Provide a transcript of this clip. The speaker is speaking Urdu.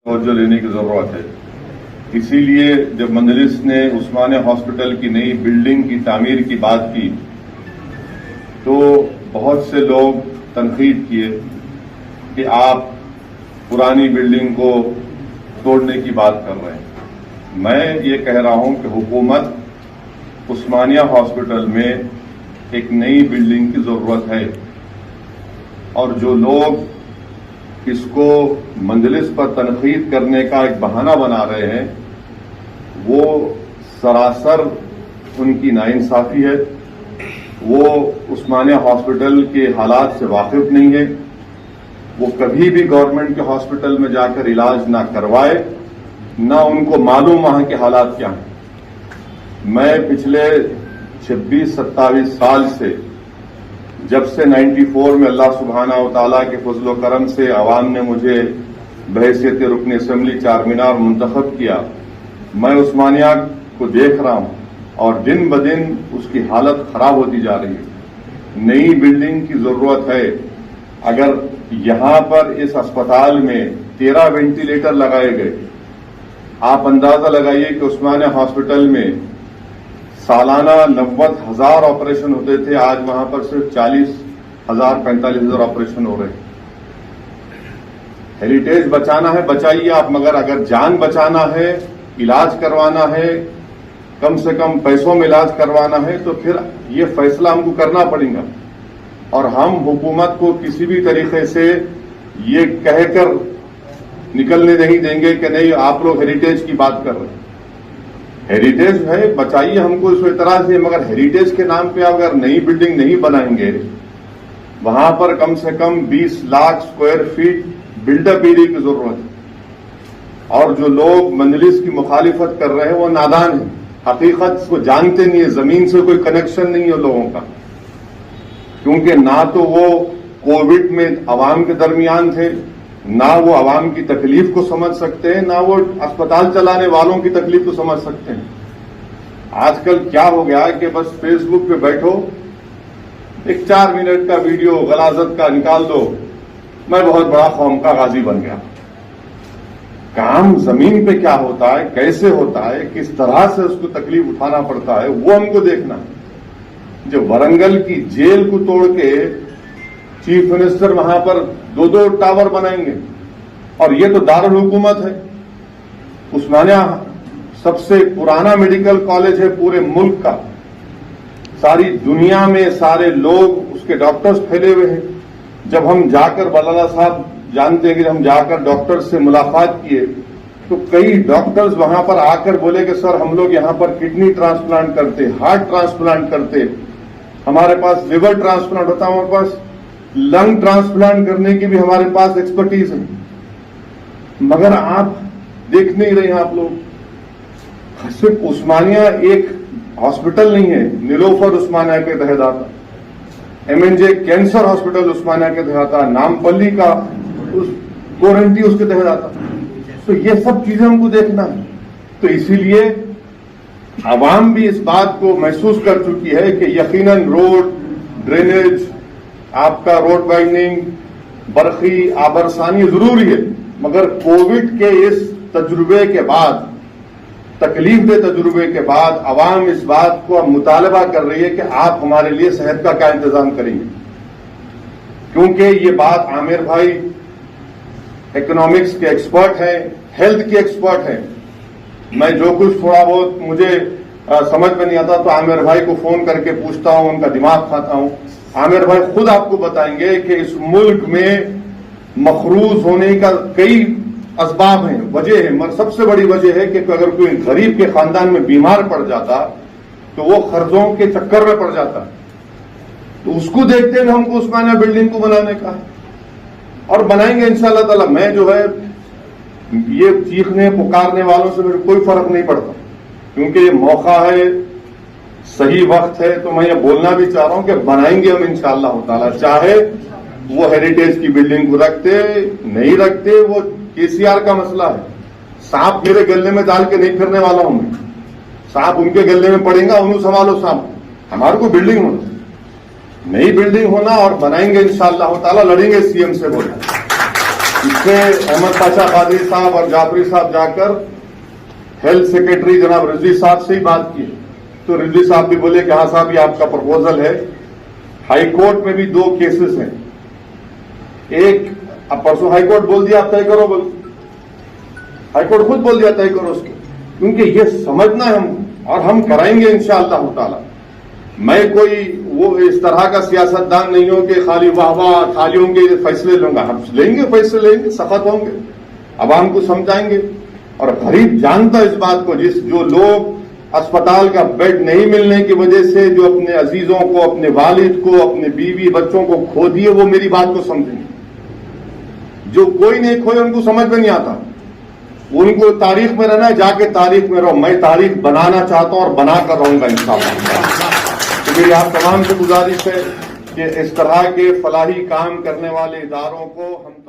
توجہ لینے کی ضرورت ہے. اسی لیے جب مجلس نے عثمانیہ ہاسپٹل کی نئی بلڈنگ کی تعمیر کی بات کی تو بہت سے لوگ تنقید کیے کہ آپ پرانی بلڈنگ کو توڑنے کی بات کر رہے ہیں. میں یہ کہہ رہا ہوں کہ حکومت عثمانیہ ہاسپٹل میں ایک نئی بلڈنگ کی ضرورت ہے اور جو لوگ اس کو مجلس پر تنقید کرنے کا ایک بہانہ بنا رہے ہیں وہ سراسر ان کی ناانصافی ہے. وہ عثمانیہ ہاسپٹل کے حالات سے واقف نہیں ہے. وہ کبھی بھی گورنمنٹ کے ہاسپٹل میں جا کر علاج نہ کروائے نہ ان کو معلوم وہاں کے حالات کیا ہیں. میں پچھلے 26-27 سال سے جب سے 94 میں اللہ سبحانہ و تعالیٰ کے فضل و کرم سے عوام نے مجھے بحیثیت رکن اسمبلی چار مینار منتخب کیا میں عثمانیہ کو دیکھ رہا ہوں اور دن بدن اس کی حالت خراب ہوتی جا رہی ہے. نئی بلڈنگ کی ضرورت ہے. اگر یہاں پر اس اسپتال میں 13 وینٹیلیٹر لگائے گئے, آپ اندازہ لگائیے کہ عثمانیہ ہاسپٹل میں سالانہ 90,000 آپریشن ہوتے تھے, آج وہاں پر صرف 40,000 45,000 آپریشن ہو رہے ہیں. ہیریٹیج بچانا ہے بچائیے آپ, مگر اگر جان بچانا ہے, علاج کروانا ہے, کم سے کم پیسوں میں علاج کروانا ہے تو پھر یہ فیصلہ ہم کو کرنا پڑے گا. اور ہم حکومت کو کسی بھی طریقے سے یہ کہہ کر نکلنے نہیں دیں گے کہ نہیں آپ لوگ ہیریٹیج کی بات کر رہے ہیں. ہیریٹیج ہے بچائیے, ہم کو اس اعتراض ہے, مگر ہیریٹیج کے نام پہ اگر نئی بلڈنگ نہیں بنائیں گے وہاں پر کم سے کم 20 lakh square feet build up area کی ضرورت ہے. اور جو لوگ مجلس کی مخالفت کر رہے ہیں وہ نادان ہیں, حقیقت کو جانتے نہیں ہے, زمین سے کوئی کنیکشن نہیں ہے لوگوں کا. کیونکہ نہ تو وہ کووڈ میں عوام کے درمیان تھے, نہ وہ عوام کی تکلیف کو سمجھ سکتے ہیں, نہ وہ اسپتال چلانے والوں کی تکلیف کو سمجھ سکتے ہیں. آج کل کیا ہو گیا کہ بس فیس بک پہ بیٹھو, ایک 4 منٹ کا ویڈیو غلاظت کا نکال دو, میں بہت بڑا قوم کا غازی بن گیا. کام زمین پہ کیا ہوتا ہے, کیسے ہوتا ہے, کس طرح سے اس کو تکلیف اٹھانا پڑتا ہے, وہ ہم کو دیکھنا ہے. جو ورنگل کی جیل کو توڑ کے چیف منسٹر وہاں پر 2 ٹاور بنائیں گے, اور یہ تو دارالحکومت ہے. عثمانیہ سب سے پرانا میڈیکل کالج ہے پورے ملک کا, ساری دنیا میں سارے لوگ اس کے ڈاکٹرز پھیلے ہوئے ہیں. جب ہم جا کر بلالا صاحب جانتے ہیں کہ ہم جا کر ڈاکٹر سے ملاقات کیے تو کئی ڈاکٹرز وہاں پر آ کر بولے کہ سر ہم لوگ یہاں پر کڈنی ٹرانسپلانٹ کرتے, ہارٹ ٹرانسپلانٹ کرتے, ہمارے پاس لیور ٹرانسپلانٹ ہوتا ہے, ہمارے پاس لنگ ٹرانسپلانٹ کرنے کی بھی ہمارے پاس ایکسپرٹیز ہے. مگر آپ دیکھ نہیں رہے ہیں. آپ لوگ صرف عثمانیہ ایک ہاسپٹل نہیں ہے, نیلوفر عثمانیہ کے تحت آتا, MNJ کینسر ہاسپٹل عثمانیہ کے تحت آتا, نامپلی کا گورنٹی اس کے تحت آتا. تو یہ سب چیزیں ہم کو دیکھنا ہے. تو اسی لیے عوام بھی اس بات کو محسوس کر چکی ہے کہ یقیناً روڈ, ڈرینیج, آپ کا روڈ وائڈننگ, برقی آبرسانی ضروری ہے, مگر کووڈ کے اس تجربے کے بعد, تکلیف دہ تجربے کے بعد عوام اس بات کو مطالبہ کر رہی ہے کہ آپ ہمارے لیے صحت کا کیا انتظام کریں گے. کیونکہ یہ بات عامر بھائی اکنامکس کے ایکسپرٹ ہیں, ہیلتھ کے ایکسپرٹ ہیں. میں جو کچھ تھوڑا بہت مجھے سمجھ میں نہیں آتا تو عامر بھائی کو فون کر کے پوچھتا ہوں, ان کا دماغ کھاتا ہوں. عامر بھائی خود آپ کو بتائیں گے کہ اس ملک میں مقروض ہونے کا کئی اسباب ہیں, وجہ ہے, مگر سب سے بڑی وجہ ہے کہ اگر کوئی غریب کے خاندان میں بیمار پڑ جاتا تو وہ قرضوں کے چکر میں پڑ جاتا. تو اس کو دیکھتے ہوئے ہم کو عثمانیہ بلڈنگ کو بنانے کا ہے, اور بنائیں گے انشاءاللہ تعالی. میں جو ہے یہ چیخنے پکارنے والوں سے میرے کوئی فرق نہیں پڑتا, کیونکہ یہ موقع ہے, صحیح وقت ہے. تو میں یہ بولنا بھی چاہ رہا ہوں کہ بنائیں گے ہم انشاءاللہ تعالی, چاہے وہ ہیریٹیج کی بلڈنگ کو رکھتے نہیں رکھتے, وہ KCR کا مسئلہ ہے. سانپ میرے گلے میں ڈال کے نہیں پھرنے والا ہوں میں, سانپ ان کے گلے میں پڑیں گا, انہوں سنبھالو سانپ. ہمارے کو بلڈنگ ہونا, نئی بلڈنگ ہونا, اور بنائیں گے انشاءاللہ تعالی, لڑیں گے CM سے. بولیں اس سے احمد پاشا قادری صاحب اور جعفری صاحب جا کر ہیلتھ سیکرٹری جناب رضوی صاحب سے ہی بات کی، تو رضوی صاحب بھی بولے کہ ہاں صاحب یہ آپ کا پرپوزل ہے. ہائی کورٹ میں بھی 2 کیسز ہیں. ایک اب پرسوں ہائی کورٹ بول دیا آپ طے کرو، بول ہائی کورٹ خود بول دیا طے کرو اس کو، کیونکہ یہ سمجھنا ہے ہم، اور ہم کرائیں گے انشاءاللہ تعالی. میں کوئی وہ اس طرح کا سیاستدان نہیں ہوں کہ خالی واہ واہ خالیوں کے فیصلے لوں گا. ہم لیں گے فیصلے، لیں گے، سخت ہوں گے، عوام کو سمجھائیں گے. اور غریب جانتا اس بات کو، جو لوگ اسپتال کا بیڈ نہیں ملنے کی وجہ سے جو اپنے عزیزوں کو، اپنے والد کو، اپنے بیوی بچوں کو کھو دیے، وہ میری بات کو سمجھیں گے. جو کوئی نہیں کھوئے ان کو سمجھ میں نہیں آتا، ان کو تاریخ میں رہنا ہے، جا کے تاریخ میں رہو. میں تاریخ بنانا چاہتا ہوں اور بنا کر رہوں گا انشاءاللہ. تو میری آپ تمام سے گزارش ہے کہ اس طرح کے فلاحی کام کرنے والے اداروں کو ہم